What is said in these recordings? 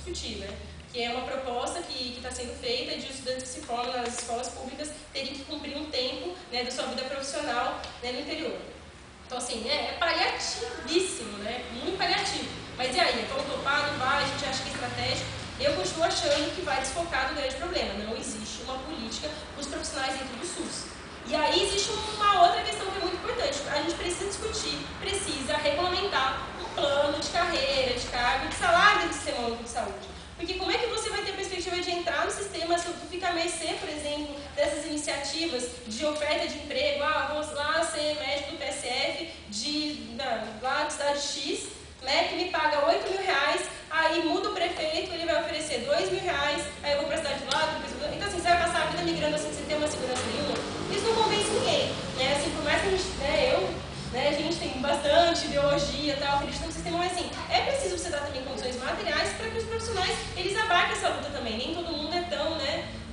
discutir, né? Que é uma proposta que está sendo feita de estudantes que se formam nas escolas públicas terem que cumprir um tempo, né, da sua vida profissional, né, no interior. Então, assim, é paliativíssimo, né? Muito paliativo. Mas e aí? Vamos topar, não vai? A gente acha que é estratégico? Eu continuo achando que vai desfocar do grande problema. Não existe uma política para os profissionais dentro do SUS. E aí existe uma outra questão que é muito importante. A gente precisa discutir, precisa regulamentar um plano de carreira, de cargo, de salário do Sistema Único de Saúde. Porque como é que você vai ter a perspectiva de entrar no sistema se tu fica a mercê, por exemplo, dessas iniciativas de oferta de emprego? Ah, vou lá ser médico do PSF lá de cidade X, né, que me paga R$8.000, aí muda o prefeito, ele vai oferecer R$2.000, aí eu vou para a cidade do lado, depois... Então assim, você vai passar a vida migrando assim, sem ter uma segurança nenhuma. Isso não convence ninguém, né? Assim, por mais que a gente, a gente tem bastante ideologia e tal, acredita no sistema, mas assim, é preciso você dar também condições materiais para que os profissionais, eles abarquem essa luta também. Nem todo mundo é tão,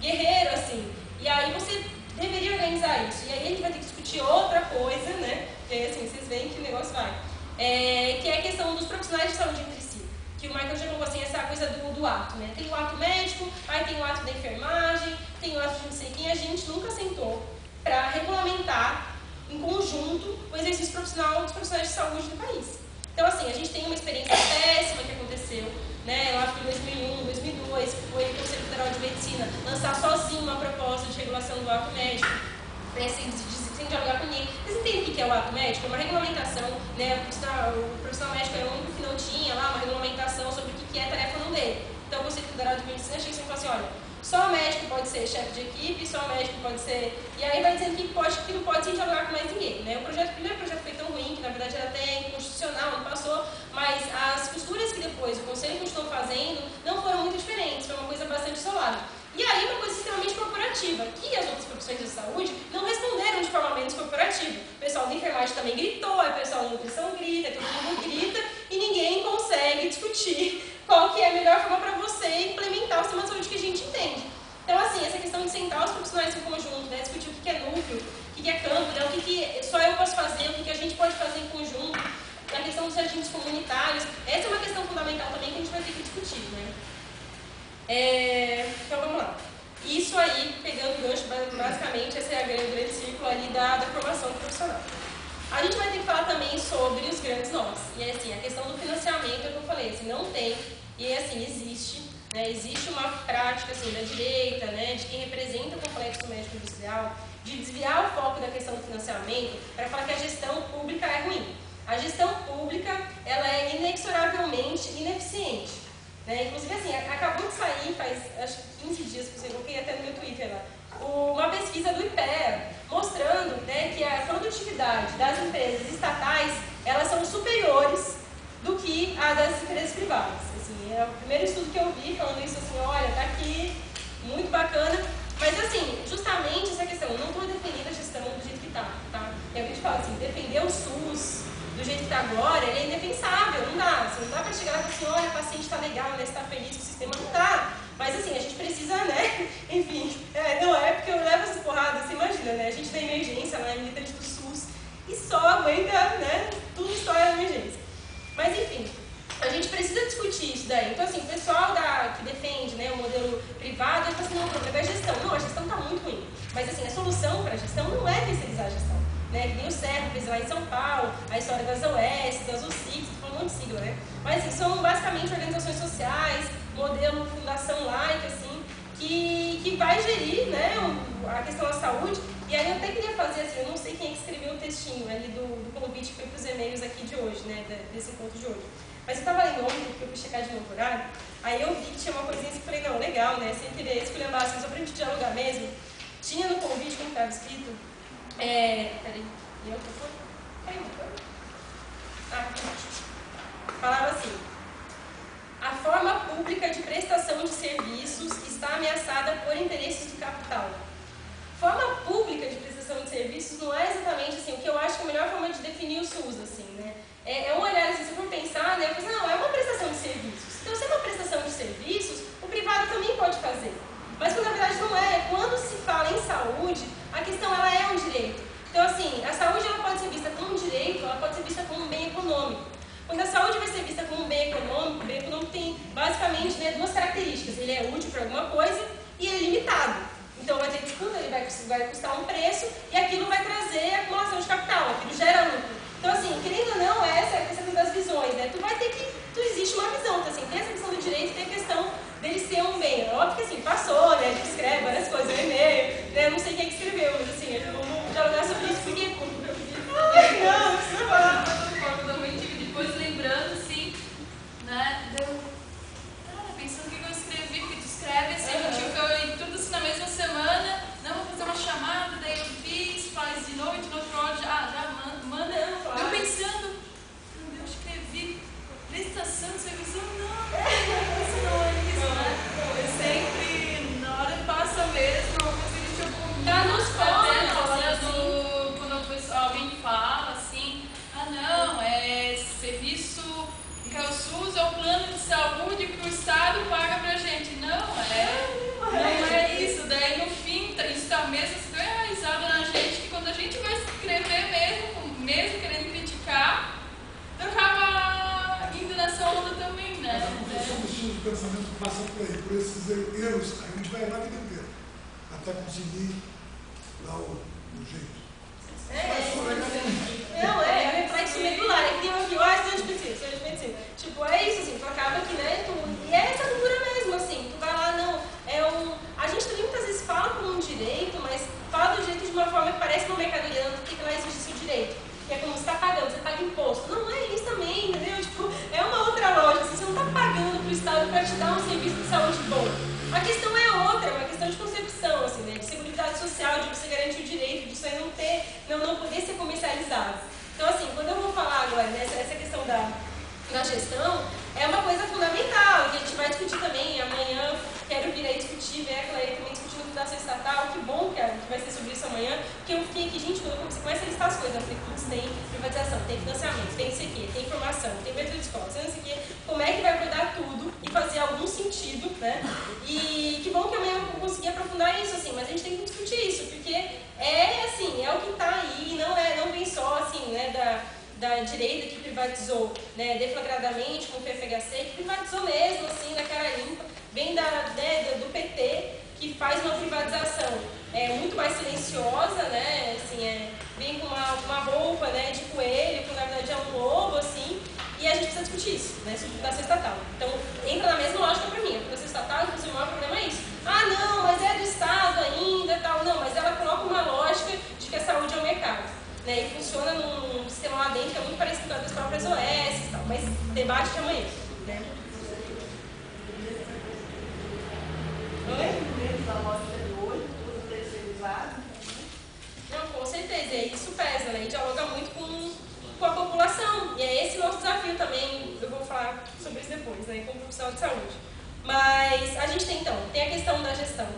guerreiro assim. E aí você deveria organizar isso. E aí a gente vai ter que discutir outra coisa, né? Que aí, assim, vocês veem que o negócio vai. Que é a questão dos profissionais de saúde entre si. Que o Michael já colocou assim, essa coisa do ato, né? Tem o ato médico, aí tem o ato da enfermagem, tem o ato de não sei quem. A gente nunca sentou para regulamentar em conjunto o exercício profissional dos profissionais de saúde do país. Então, assim, a gente tem uma experiência péssima que aconteceu, né? Eu acho que em 2001, 2002, que foi o Conselho Federal de Medicina lançar sozinho uma proposta de regulação do ato médico, né? Sem dialogar com ninguém. Vocês entendem o que é o ato médico? É uma regulamentação, né? O profissional médico era o único que não tinha lá uma regulamentação sobre o que é a tarefa não dele. Então, o Conselho Federal de Medicina chega e fala assim, olha, só o médico pode ser chefe de equipe, só o médico pode ser... E aí vai dizendo que pode, que não pode sem dialogar com mais ninguém, né? O primeiro projeto foi tão ruim, que na verdade era até inconstitucional, não passou, mas as costuras que depois o Conselho continuou fazendo não foram muito diferentes, foi uma coisa bastante isolada. E aí uma coisa extremamente corporativa, que as outras profissões de saúde não responderam de forma menos corporativa. O pessoal da enfermagem também gritou, o pessoal da nutrição grita, todo mundo grita, e ninguém consegue discutir qual que é a melhor forma para você implementar o sistema de saúde que a gente entende. Então, assim, essa questão de sentar os profissionais em conjunto, né, discutir o que é núcleo, o que é campo, né, o que só eu posso fazer, o que a gente pode fazer em conjunto, a questão dos agentes comunitários, essa é uma questão fundamental também que a gente vai ter que discutir, né. Então, vamos lá. Isso aí, pegando o gancho, basicamente, esse é o grande círculo ali da formação profissional. A gente vai ter que falar também sobre os grandes nós. E assim, a questão do financiamento é o que eu falei, assim, não tem, e assim, existe, né, existe uma prática assim, da direita, né, de quem representa o complexo médico industrial, de desviar o foco da questão do financiamento para falar que a gestão pública é ruim. A gestão pública, ela é inexoravelmente ineficiente. Né? Inclusive, assim, acabou de sair, faz acho que 15 dias, que eu coloquei até no meu Twitter lá, uma pesquisa do IPEA mostrando, né, que a produtividade das empresas estatais, elas são superiores do que a das empresas privadas. Assim, é o primeiro estudo que eu vi falando isso assim, olha, tá aqui, muito bacana, mas assim, justamente essa questão, eu não estou defendendo a gestão do jeito que tá? E a gente fala assim, defender o SUS do jeito que está agora, ele é indefensável, não dá. Assim, não dá para chegar e falar assim, olha, o paciente está legal, né, está feliz com o sistema, não dá. Mas assim, a gente precisa, né, enfim, não é porque eu levo essa porrada, você imagina, né, a gente da emergência, lá é militante do SUS, e só aguenta, né, tudo história da emergência. Mas enfim, a gente precisa discutir isso daí. Então assim, o pessoal que defende, né, o modelo privado, ele fala assim, não, o problema é a gestão. Não, a gestão está muito ruim. Mas assim, a solução para a gestão não é terceirizar a gestão. Né, que nem o Serra fez lá em São Paulo, a história das OS, das OCICs, falando um monte de sigla, né? Mas assim, são basicamente organizações sociais, modelo fundação laica, assim, que vai gerir, né, a questão da saúde. E aí eu até queria fazer assim, eu não sei quem é que escreveu o textinho ali do convite que foi para os e-mails aqui de hoje, né, desse encontro de hoje. Mas eu estava lendo ontem, porque eu fui checar de novo o horário, aí eu vi que tinha uma coisinha assim, falei, não, legal, né, sem querer esculhambar, assim, só pra gente dialogar mesmo. Tinha no convite, como estava escrito, peraí, falava assim, a forma pública de prestação de serviços está ameaçada por interesses do capital. Forma pública de prestação de serviços não é exatamente assim, o que eu acho que é a melhor forma de definir o SUS, assim, né? É um olhar assim, se for pensar, né, eu penso, não, é uma prestação de serviços. Então, se é uma prestação de serviços, o privado também pode fazer. Mas, na verdade, não é. Quando se fala em saúde, a questão ela é um direito. Então, assim, a saúde ela pode ser vista como um direito, ela pode ser vista como um bem econômico. Quando a saúde vai ser vista como um bem B econômico. O B econômico tem basicamente, né, duas características. Ele é útil para alguma coisa e ele é limitado. Então vai ter disputa, ele vai custar um preço e aquilo vai trazer acumulação de capital, aquilo gera lucro. Então assim, querendo ou não, essa é a questão das visões, né? Existe uma visão, então assim, tem essa questão do direito e tem a questão dele ser um bem. É óbvio que assim, passou, né? A gente escreve várias coisas no e-mail, né? Não sei quem é que escreveu, mas assim, vamos dialogar sobre isso porque... Ai, não, não precisa falar. Eu também tive depois lembrando, assim, né? Pensando o que eu escrevi, porque tu escreve assim, tipo, eu tudo assim na mesma semana, não, vou fazer uma chamada, daí eu fiz, faz de noite, no outro áudio, já manda. Eu pensando, eu escrevi prestação de serviço, isso não é isso, né? Eu sempre, na hora passa mesmo, uma coisa que a gente tá nos quando alguém fala assim, não, é serviço, que é o SUS, é o plano de saúde que o Estado paga pra gente. Não é isso. Daí no fim, isso está mesmo tão enraizado na gente que quando a gente vai escrever mesmo querendo criticar, acaba indo nessa onda também, né? Essa questão de pensamento passa por esses erros, a gente vai errar a vida inteira, até conseguir dar o jeito. É reflexo medular, é que tem aqui, estudante de medicina. Tipo, é isso, assim, tu acaba que, né, e é essa cultura mesmo, assim, tu vai lá, não, a gente também muitas vezes fala como um direito, mas fala do direito de uma forma que parece uma mercadoria, não tem que lá existe seu direito, que é como você está pagando, você paga imposto. Não é isso também, entendeu? Tipo, é uma outra lógica, assim, você não está pagando pro Estado para te dar um serviço de saúde bom. A questão é outra, é uma questão de concepção, assim, né, de seguridade social, de você garantir o direito disso aí não poder ser comercializado. Então, assim, quando eu vou falar agora, né, essa questão da gestão, é uma coisa fundamental, que a gente vai discutir também amanhã, quero vir aí discutir, ver a Clay também discutindo fundação estatal, que bom que vai ser sobre isso amanhã, porque eu fiquei aqui, gente, quando você começa a listar as coisas, eu falei, putz, tem privatização, tem financiamento, tem isso aqui, tem informação, tem abertura de escola, tem isso aqui, como é que vai abordar tudo e fazer algum sentido, né? E que bom que amanhã eu vou conseguir aprofundar isso, assim, mas a gente tem que discutir isso, porque é o que está aí, não vem só, assim, né, da direita que privatizou, né, deflagradamente com o FHC, que privatizou mesmo, assim, na cara limpa, vem do PT, que faz uma privatização muito mais silenciosa, né, assim, vem com uma roupa, né, de coelho, que na verdade é um lobo, assim, e a gente precisa discutir isso, né, sobre fundação estatal. Então, entra na mesma lógica para mim, a fundação estatal, inclusive, o maior problema é isso. Não, mas é do Estado ainda, tal, não, mas ela coloca uma lógica de que a saúde é um mercado, né, e funciona num sistema lá dentro que é muito parecido com as próprias OS e tal, mas debate de amanhã, né. Oi? Não, com certeza, e isso pesa, né? E dialoga muito com a população. E é esse o nosso desafio também, eu vou falar sobre isso depois, né? Como profissional de saúde. Mas a gente tem a questão da gestão,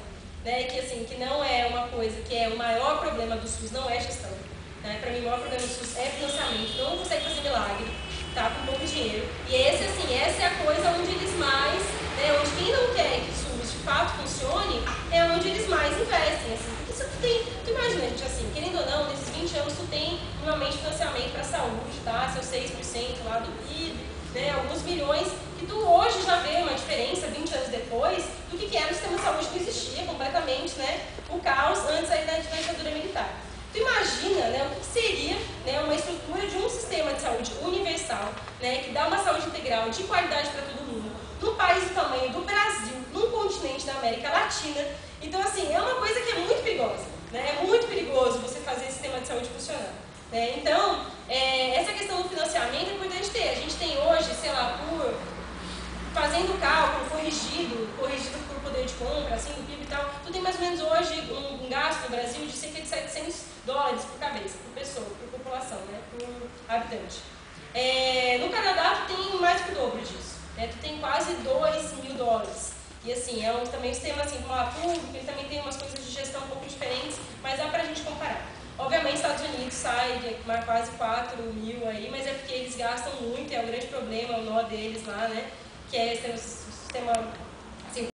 né? Que assim, que não é uma coisa, que é o maior problema do SUS, não é gestão. Né? Para mim, o maior problema do SUS é financiamento, não consegue fazer milagre, tá? Com pouco dinheiro. E essa é a coisa onde eles mais, né? Onde quem não quer que o SUS de fato funcione, é onde eles mais investem, assim. Porque se tu imagina, gente, assim, querendo ou não, nesses 20 anos tu tem normalmente financiamento para saúde, tá? Seu 6% lá do PIB, né? Alguns milhões, que tu hoje já vê uma diferença, 20 anos depois, do que era o sistema de saúde que existia completamente, né? O caos antes aí da ditadura militar. Tu imagina, né, o que seria, né, uma estrutura de um sistema de saúde universal, né, que dá uma saúde integral de qualidade para todo mundo, num país do tamanho do Brasil, num continente da América Latina. Então, assim, é uma coisa que é muito perigosa, né, é muito perigoso você fazer esse sistema de saúde funcionar. Né? Então, essa questão do financiamento é importante ter. A gente tem hoje, sei lá, fazendo o cálculo corrigido por poder de compra, assim, do PIB e tal, tu tem mais ou menos hoje um gasto no Brasil de cerca de $700 por cabeça, por pessoa, por população, né, por habitante. No Canadá, tu tem mais que o dobro disso, né, tu tem quase $2.000. E assim, é também um sistema assim, como a pública, ele também tem umas coisas de gestão um pouco diferentes, mas dá pra gente comparar. Obviamente, Estados Unidos sai de quase 4.000 aí, mas é porque eles gastam muito, é o grande problema, o nó deles lá, né? Que é o sistema